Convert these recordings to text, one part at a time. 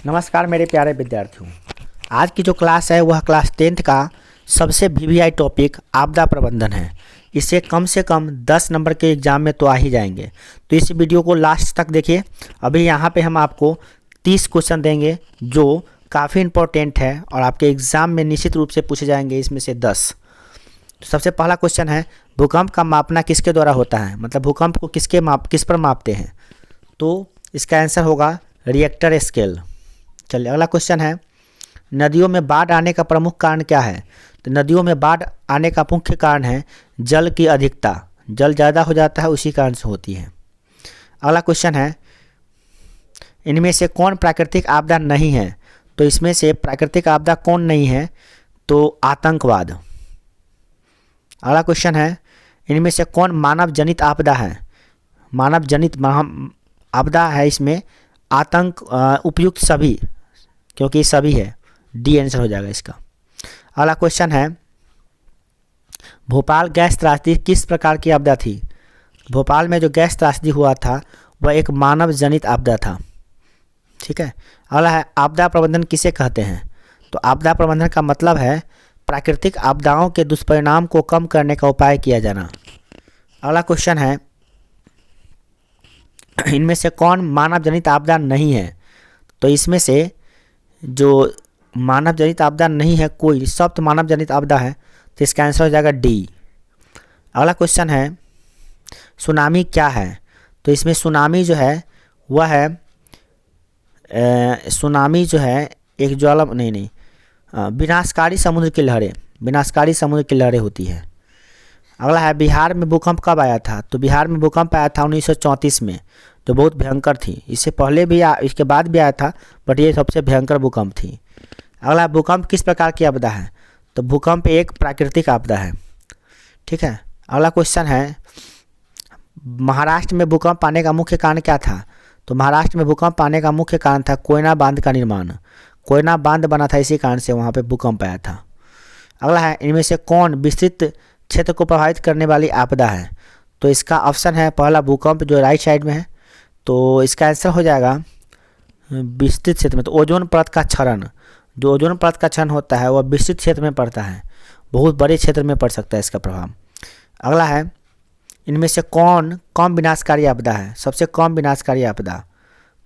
नमस्कार मेरे प्यारे विद्यार्थियों। आज की जो क्लास है वह क्लास 10th का सबसे वीवीआई टॉपिक आपदा प्रबंधन है। इससे कम से कम 10 नंबर के एग्जाम में तो आ ही जाएंगे। तो इस वीडियो को लास्ट तक देखिए। अभी यहाँ पे हम आपको 30 क्वेश्चन देंगे जो काफ़ी इंपॉर्टेंट है और आपके एग्ज़ाम में निश्चित रूप से पूछे जाएंगे इसमें से 10। तो सबसे पहला क्वेश्चन है, भूकंप का मापना किसके द्वारा होता है? मतलब भूकंप को किस पर मापते हैं? तो इसका आंसर होगा रिएक्टर स्केल। चलिए अगला क्वेश्चन है, नदियों में बाढ़ आने का प्रमुख कारण क्या है? तो नदियों में बाढ़ आने का मुख्य कारण है जल की अधिकता। जल ज़्यादा हो जाता है उसी कारण से होती है। अगला क्वेश्चन है, इनमें से कौन प्राकृतिक आपदा नहीं है? तो इसमें से प्राकृतिक आपदा कौन नहीं है? तो आतंकवाद। अगला क्वेश्चन है, इनमें से कौन मानव जनित आपदा है? मानव जनित आपदा है इसमें आतंक उपयुक्त सभी, क्योंकि सभी है, डी आंसर हो जाएगा इसका। अगला क्वेश्चन है, भोपाल गैस त्रासदी किस प्रकार की आपदा थी? भोपाल में जो गैस त्रासदी हुआ था वह एक मानव जनित आपदा था। ठीक है। अगला है, आपदा प्रबंधन किसे कहते हैं? तो आपदा प्रबंधन का मतलब है प्राकृतिक आपदाओं के दुष्परिणाम को कम करने का उपाय किया जाना। अगला क्वेश्चन है, इनमें से कौन मानव जनित आपदा नहीं है? तो इसमें से जो मानव जनित आपदा नहीं है कोई, सब तो मानव जनित आपदा है, तो इसका आंसर हो जाएगा डी। अगला क्वेश्चन है, सुनामी क्या है? तो इसमें सुनामी जो है वह है सुनामी जो है एक विनाशकारी समुद्र की लहरें, विनाशकारी समुद्र की लहरें होती है। अगला है, बिहार में भूकंप कब आया था? तो बिहार में भूकंप आया था 1934 में, जो बहुत भयंकर थी। इससे पहले भी इसके बाद भी आया था, बट ये सबसे भयंकर भूकंप थी। अगला, भूकंप किस प्रकार की आपदा है? तो भूकंप एक प्राकृतिक आपदा है। ठीक है। अगला क्वेश्चन है, महाराष्ट्र में भूकंप आने का मुख्य कारण क्या था? तो महाराष्ट्र में भूकंप आने का मुख्य कारण था कोयना बांध का निर्माण। कोयना बांध बना था, इसी कारण से वहाँ पे भूकंप आया था। अगला है, इनमें से कौन विस्तृत क्षेत्र को प्रभावित करने वाली आपदा है? तो इसका ऑप्शन है पहला भूकंप, जो राइट साइड में है। तो इसका आंसर हो जाएगा विस्तृत क्षेत्र में। तो ओजोन परत का क्षरण, जो ओजोन परत का क्षरण होता है वह विस्तृत क्षेत्र में पड़ता है, बहुत बड़े क्षेत्र में पड़ सकता है इसका प्रभाव। अगला है, इनमें से कौन कम विनाशकारी आपदा है? सबसे कम विनाशकारी आपदा,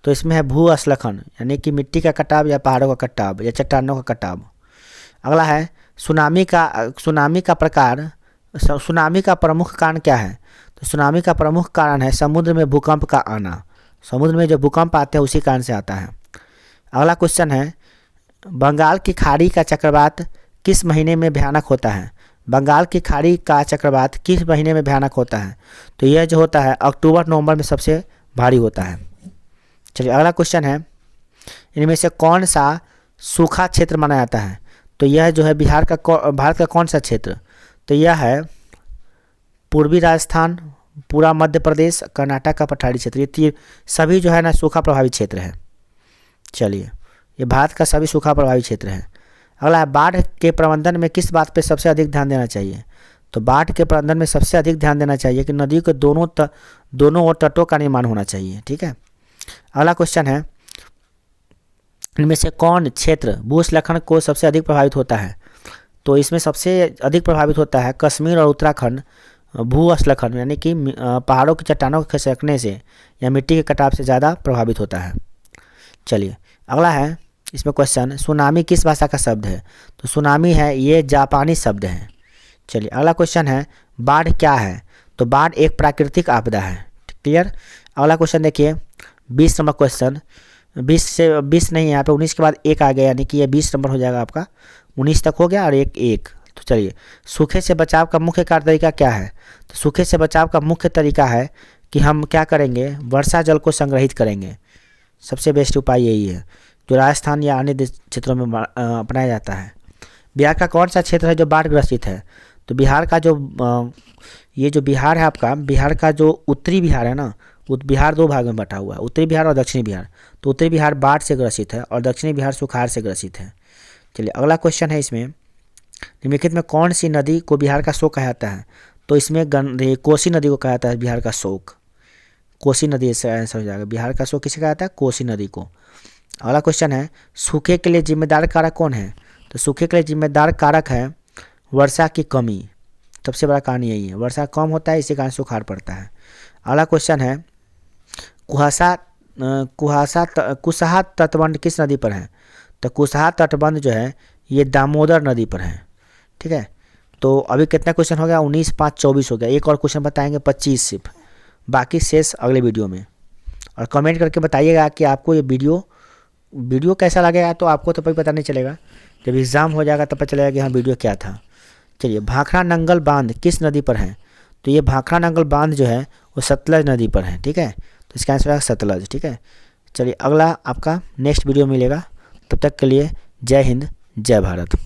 तो इसमें है भूस्खलन, यानी कि मिट्टी का कटाव या पहाड़ों का कटाव या चट्टानों का कटाव। अगला है, सुनामी का प्रकार, सुनामी का प्रमुख कारण क्या है? तो सुनामी का प्रमुख कारण है समुद्र में भूकंप का आना। समुद्र में जो भूकंप आते हैं उसी कारण से आता है। अगला क्वेश्चन है, बंगाल की खाड़ी का चक्रवात किस महीने में भयानक होता है? बंगाल की खाड़ी का चक्रवात किस महीने में भयानक होता है? तो यह जो होता है अक्टूबर नवंबर में सबसे भारी होता है। चलिए अगला क्वेश्चन है, इनमें से कौन सा सूखा क्षेत्र माना जाता है? तो यह जो है भारत का कौन सा क्षेत्र? तो यह है पूर्वी राजस्थान, पूरा मध्य प्रदेश, कर्नाटक का पठारी क्षेत्र। ये सभी जो है ना सूखा प्रभावित क्षेत्र है। चलिए, ये भारत का सभी सूखा प्रभावित क्षेत्र है। अगला है, बाढ़ के प्रबंधन में किस बात पे सबसे अधिक ध्यान देना चाहिए? तो बाढ़ के प्रबंधन में सबसे अधिक ध्यान देना चाहिए कि नदी के दोनों ओर तटों का निर्माण होना चाहिए। ठीक है। अगला क्वेश्चन है, इनमें से कौन क्षेत्र भूस्खलन को सबसे अधिक प्रभावित होता है? तो इसमें सबसे अधिक प्रभावित होता है कश्मीर और उत्तराखंड भूस्खलन, यानी कि पहाड़ों की चट्टानों के खिसकने से या मिट्टी के कटाव से ज़्यादा प्रभावित होता है। चलिए अगला है, इसमें क्वेश्चन, सुनामी किस भाषा का शब्द है? तो सुनामी है ये जापानी शब्द है। चलिए अगला क्वेश्चन है, बाढ़ क्या है? तो बाढ़ एक प्राकृतिक आपदा है। क्लियर। अगला क्वेश्चन देखिए, 20 नंबर क्वेश्चन, 20 नहीं, यहाँ पे 19 के बाद एक आ गया, यानी कि ये 20 नंबर हो जाएगा आपका। 19 तक हो गया और एक। तो चलिए, सूखे से बचाव का मुख्य कार्य तरीका क्या है? तो सूखे से बचाव का मुख्य तरीका है कि हम क्या करेंगे, वर्षा जल को संग्रहित करेंगे। सबसे बेस्ट उपाय यही है, जो राजस्थान या अन्य क्षेत्रों में अपनाया जाता है। बिहार का कौन सा क्षेत्र है जो बाढ़ ग्रसित है? तो बिहार का ये जो बिहार है आपका, बिहार का जो उत्तरी बिहार है ना, बिहार दो भाग में बटा हुआ है, उत्तरी बिहार और दक्षिणी बिहार। तो उत्तरी बिहार बाढ़ से ग्रसित है और दक्षिणी बिहार सुखाड़ से ग्रसित है। चलिए अगला क्वेश्चन है, इसमें निम्नलिखित में कौन सी नदी को बिहार का शोक कहा जाता है? तो इसमें कोसी नदी को कहा जाता है बिहार का शोक। कोसी नदी से आंसर हो जाएगा। बिहार का शोक किसे कहा जाता है? कोसी नदी को। अगला क्वेश्चन है सूखे के लिए जिम्मेदार कारक कौन है? तो सूखे के लिए जिम्मेदार कारक है वर्षा की कमी। सबसे बड़ा कारण यही है, वर्षा कम होता है इसी कारण सुखाड़ पड़ता है। अगला क्वेश्चन है कुशहा तटबंध किस नदी पर है? तो कुशहा तटबंध जो है ये दामोदर नदी पर है। ठीक है, तो अभी कितना क्वेश्चन हो गया? 19, 5, 24 हो गया। एक और क्वेश्चन बताएंगे 25 सिर्फ, बाकी शेष अगले वीडियो में। और कमेंट करके बताइएगा कि आपको ये वीडियो कैसा लगेगा। तो आपको तो कोई पता नहीं चलेगा, जब एग्ज़ाम हो जाएगा तब पता चलेगा कि हाँ वीडियो क्या था। चलिए, भाखड़ा नंगल बांध किस नदी पर है? तो ये भाखड़ा नंगल बांध जो है वो सतलज नदी पर है। ठीक है, तो इसका आंसर है सतलज। ठीक है, चलिए अगला आपका नेक्स्ट वीडियो मिलेगा, तब तक के लिए जय हिंद, जय भारत।